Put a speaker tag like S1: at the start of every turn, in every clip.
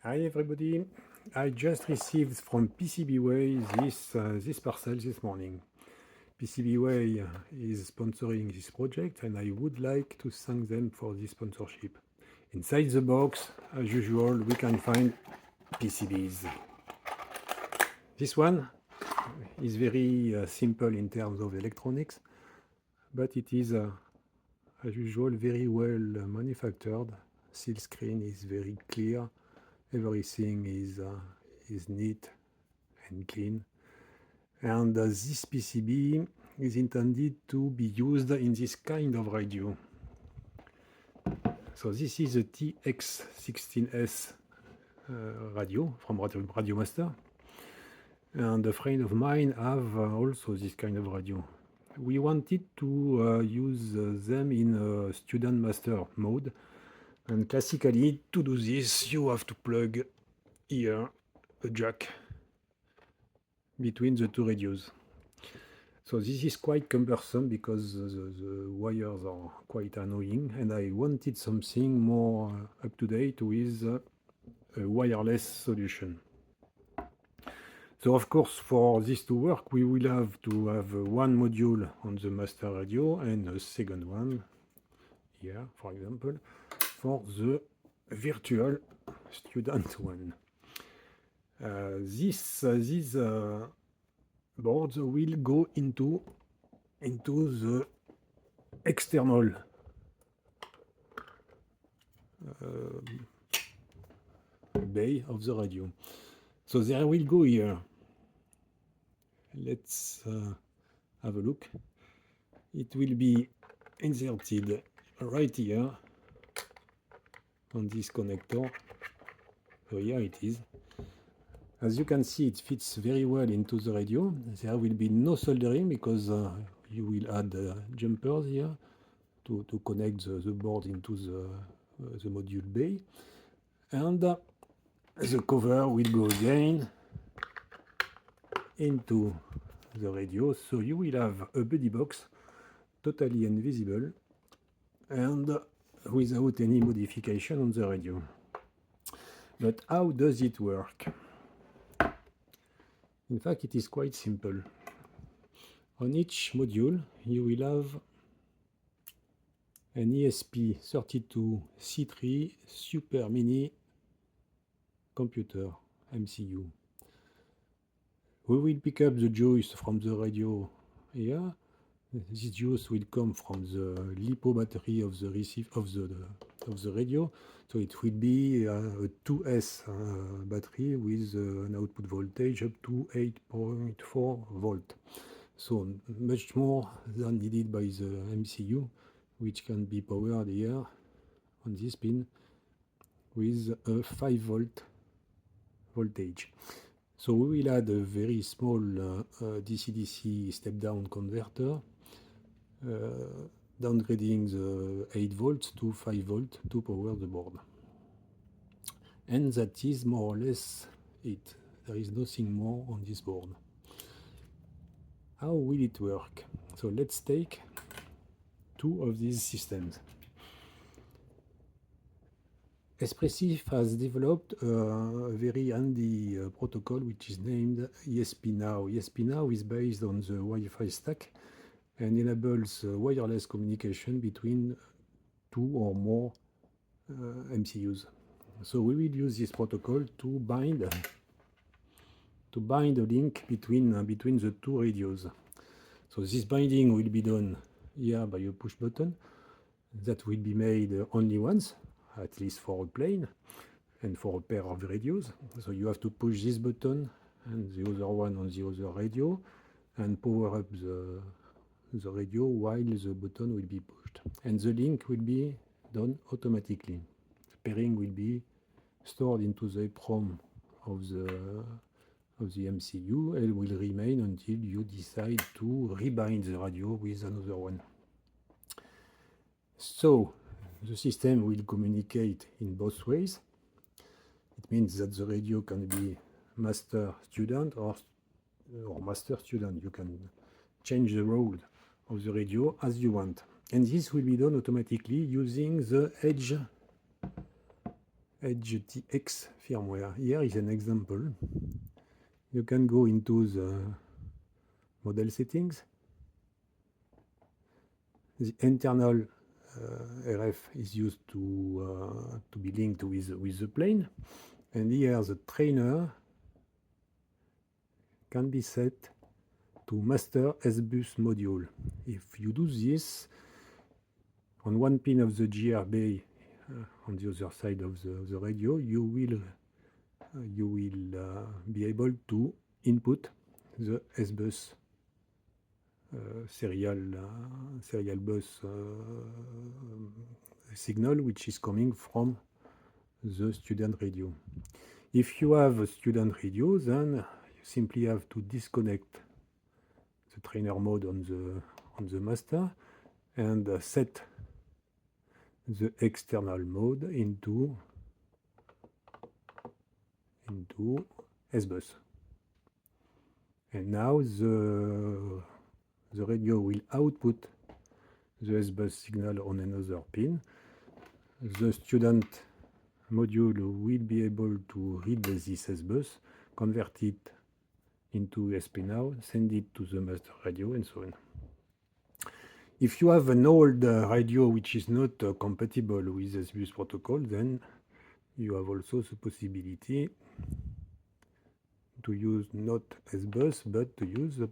S1: Hi everybody, I just received from PCBWay this parcel this morning. PCBWay is sponsoring this project and I would like to thank them for this sponsorship. Inside the box, as usual, we can find PCBs. This one is very simple in terms of electronics, but it is, as usual, very well manufactured. Seal screen is very clear. Everything is neat and clean. And this PCB is intended to be used in this kind of radio. So this is a TX16S radio from Radio Master. And a friend of mine have also this kind of radio. We wanted to use them in student master mode. And classically, to do this, you have to plug here a jack between the two radios. So this is quite cumbersome because the wires are quite annoying, and I wanted something more up to date with a wireless solution. So of course, for this to work, we will have to have one module on the master radio and a second one here, for example, for the virtual student one. These boards will go into the external bay of the radio. So there will go here. Let's have a look. It will be inserted right here on this connector. So here it is. As you can see, it fits very well into the radio. There will be no soldering because you will add jumpers here to connect the board into the module bay. And the cover will go again into the radio. So you will have a buddy box totally invisible and without any modification on the radio. But how does it work? In fact, it is quite simple. On each module, you will have an ESP32C3 Super Mini computer MCU. We will pick up the juice from the radio here. This juice will come from the LiPo battery of the radio. So it will be a 2S battery with an output voltage up to 8.4 volt. So much more than needed by the MCU, which can be powered here on this pin with a 5 volt voltage. So we will add a very small DC-DC step-down converter, downgrading the 8 volts to 5 volts to power the board. And that is more or less it. There is nothing more on this board. How will it work? So let's take two of these systems. Espressif has developed a very handy protocol which is named ESP-NOW. ESP-NOW is based on the Wi-Fi stack and enables wireless communication between two or more MCUs. So we will use this protocol to bind a link between the two radios. So this binding will be done here by a push button that will be made only once, at least for a plane and for a pair of radios. So you have to push this button and the other one on the other radio and power up the radio while the button will be pushed. And the link will be done automatically. The pairing will be stored into the EEPROM of the MCU and will remain until you decide to rebind the radio with another one. So the system will communicate in both ways. It means that the radio can be master student or master student. You can change the role of the radio as you want. And this will be done automatically using the edge EdgeTX firmware. Here is an example. You can go into the model settings. The internal RF is used to be linked with the plane, and here the trainer can be set to master S-bus module. If you do this on one pin of the GRB on the other side of the radio, you will be able to input the S-bus serial bus signal, which is coming from the student radio. If you have a student radio, then you simply have to disconnect the trainer mode on the master and set the external mode into S-bus. And now the radio will output the S-bus signal on another pin. The student module will be able to read this S-bus, convert it into SP-Now, send it to the master radio, and so on. If you have an old radio which is not compatible with S-bus protocol, then you have also the possibility to use not S-bus, but to use the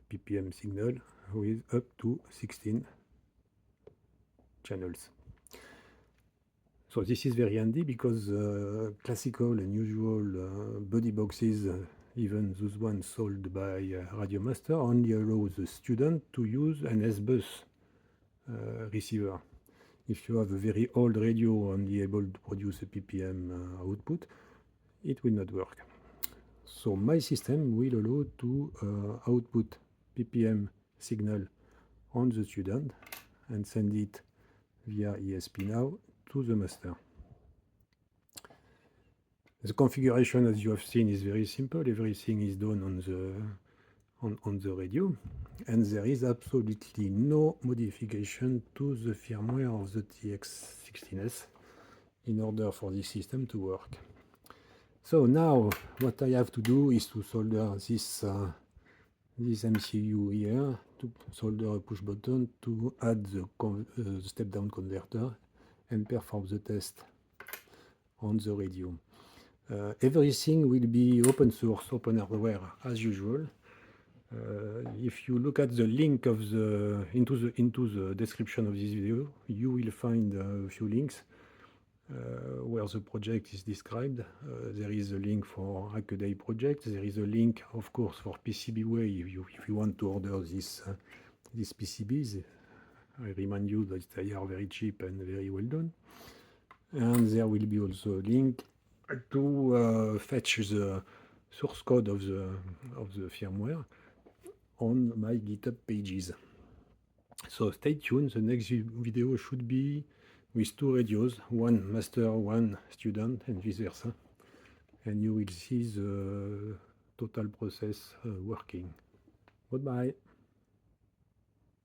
S1: PPM signal with up to 16 channels. So this is very handy because classical and usual body boxes, even those ones sold by Radio Master, only allow the student to use an S-bus receiver. If you have a very old radio only able to produce a PPM output, it will not work. So my system will allow to output PPM signal on the student and send it via ESP-Now to the master. The configuration, as you have seen, is very simple. Everything is done on the radio, and there is absolutely no modification to the firmware of the TX16S in order for this system to work. So now what I have to do is to solder this MCU here, to solder a push button to add the step-down converter and perform the test on the radio. Everything will be open source, open hardware as usual. If you look at the link of into the description of this video, you will find a few links where the project is described. There is a link for Hackaday project. There is a link, of course, for PCBWay if you want to order these PCBs. I remind you that they are very cheap and very well done. And there will be also a link to fetch the source code of the firmware on my GitHub pages. So stay tuned. The next video should be with two radios, one master, one student, and vice versa. And you will see the total process working. Goodbye.